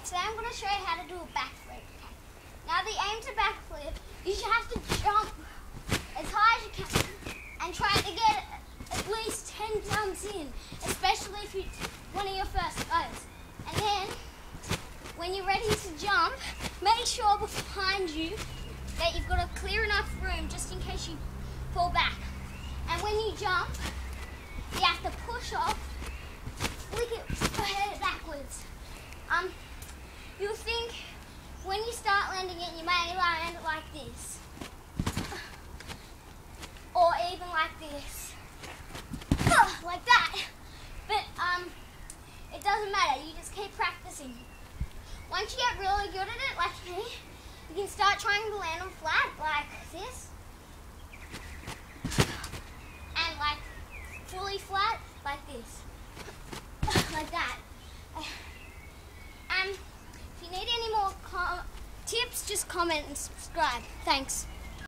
today I'm going to show you how to do a backflip. Okay. Now the aim to backflip, you should have to jump as high as you can and try to get at least 10 jumps in, especially if you're one of your first goes. And then, when you're ready to jump, make sure behind you that you've got a clear enough room just in case you fall back. And when you jump, you have to push off, flick it head backwards. You'll think when you start landing it, you may land like this, or even like this, like that. But it doesn't matter. You just keep practicing. Once you get really good at it, like me, you can start trying to land on flat like this, and like fully flat like this, like that. If you need any more tips, just comment and subscribe. Thanks.